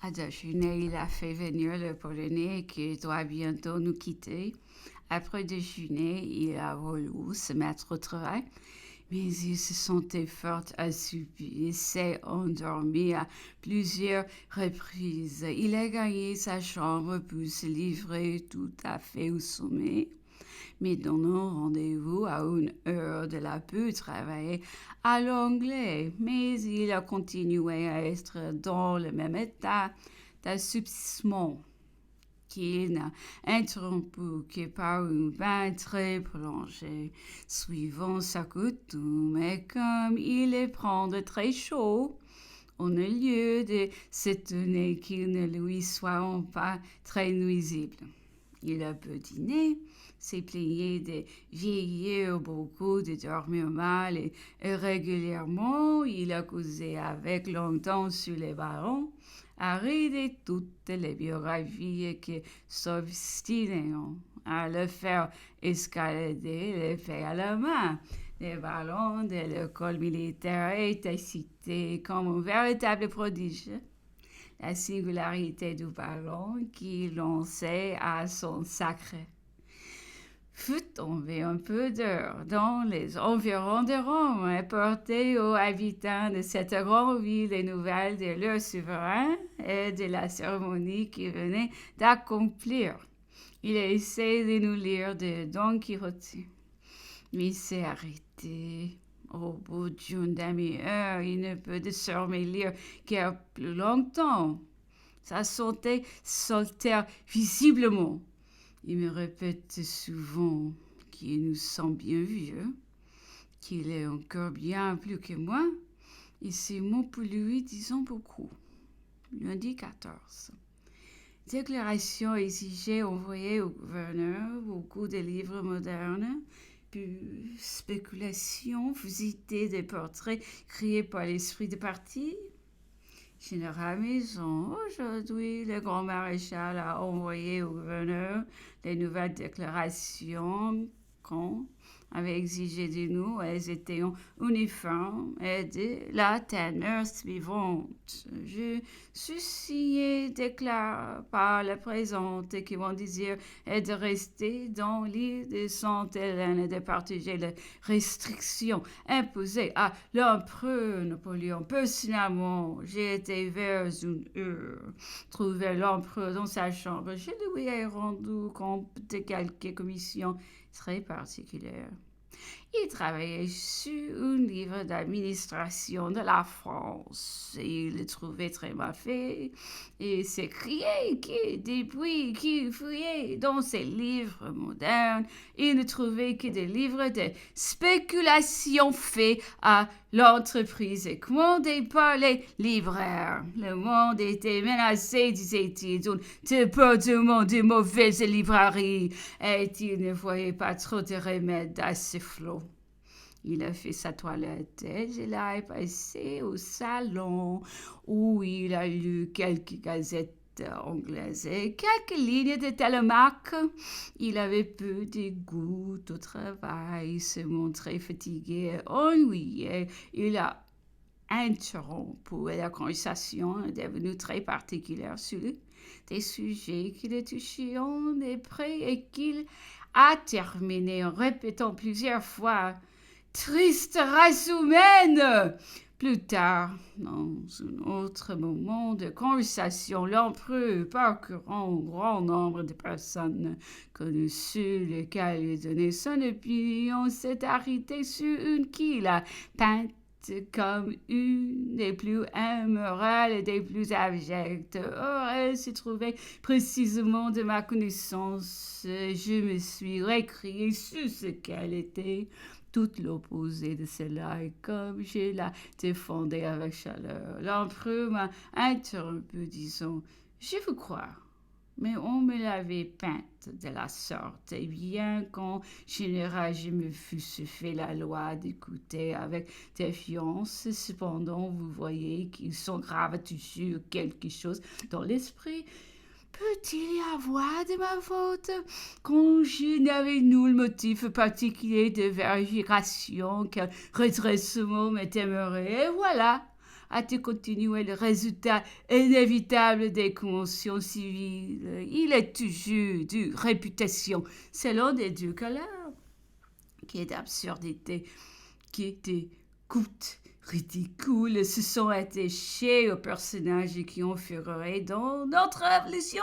À déjeuner, il a fait venir le Polonais qui doit bientôt nous quitter. Après déjeuner, il a voulu se mettre au travail, mais il se sentait fort assoupi et s'est endormi à plusieurs reprises. Il a gagné sa chambre pour se livrer tout à fait au sommeil. Mais donnant rendez-vous à une heure de la pause travailler à l'anglais, mais il a continué à être dans le même état d'assoupissement qui n'a interrompu que par une bain très prolongé, suivant sa coutume, et comme il est prendre très chaud, on a lieu de s'étonner qu'il ne lui soit pas très nuisible. Il a peu dîné, s'est plaigné de vieillir beaucoup, de dormir mal et régulièrement il a causé avec longtemps sur les ballons, a ridé toutes les biographies qui s'obstinaient à le faire escalader les faits à la main. Les ballons de l'école militaire étaient cités comme un véritable prodige. La singularité du ballon qui lançait à son sacré fut tombé un peu d'heure dans les environs de Rome et porté aux habitants de cette grande ville les nouvelles de leur souverain et de la cérémonie qu'il venait d'accomplir. Il a essayé de nous lire de Don Quixote, mais il s'est arrêté. Au bout d'une demi-heure, il ne peut désormais lire qu'à plus longtemps. Sa santé s'altère visiblement. Il me répète souvent qu'il nous sent bien vieux, qu'il est encore bien plus que moi, et ces mots pour lui disons beaucoup. Lundi 14. Déclaration exigée envoyée au gouverneur, beaucoup de livres modernes, puis spéculation, visiter des portraits créés par l'esprit de parti. Général Maison, aujourd'hui, le grand maréchal a envoyé au gouverneur les nouvelles déclarations qu'on avait exigé de nous. Elles étaient en uniforme et de la teneur suivante. Je suis signé déclare par la présente qui mon désir est de rester dans l'île de Sainte-Hélène et de partager les restrictions imposées à l'empereur Napoléon. Personnellement, j'ai été vers une heure, trouvé l'empereur dans sa chambre. Je lui ai rendu compte de quelques commissions très particulières. Il travaillait sur un livre d'administration de la France. Il le trouvait très mal fait et s'écriait que depuis qu'il fouillait dans ses livres modernes, il ne trouvait que des livres de spéculation faits à l'entreprise et commandés par les libraires. Le monde était menacé, disait-il, d'un département de mauvaises librairies et il ne voyait pas trop de remèdes à ce flot. Il a fait sa toilette et je l'ai passé au salon où il a lu quelques gazettes anglaises et quelques lignes de Télémaque. Il avait peu de goût au travail, se montrait fatigué et ennuyé. Il a interrompu la conversation devenue très particulière sur des sujets qui le touchaient de près et qu'il a terminé en répétant plusieurs fois triste race humaine. Plus tard, dans un autre moment de conversation, l'empereur, parcourant un grand nombre de personnes connues sur lesquelles il donnait son opinion, s'est arrêté sur une qu'il a peinte comme une des plus immorales et des plus abjectes. Or, elle se trouvait précisément de ma connaissance. Je me suis récriée sur ce qu'elle était, tout l'opposé de cela, et comme je la défendais avec chaleur, l'empereur m'a interrompu, disant « Je vous crois ». Mais on me l'avait peinte de la sorte, et bien qu'en général je me fusse fait la loi d'écouter avec défiance, cependant vous voyez qu'ils sont graves sur quelque chose dans l'esprit. Peut-il y avoir de ma faute quand je n'avais nul motif particulier de vérification, quel redressement m'étaimerait, et voilà. a-t-il continué, le résultat inévitable des conventions civiles. Il est toujours de réputation, selon des deux colères, qui est d'absurdité, qui est d'écoute ridicule. Ce sont attachés aux personnages qui ont fureur dans notre révolution.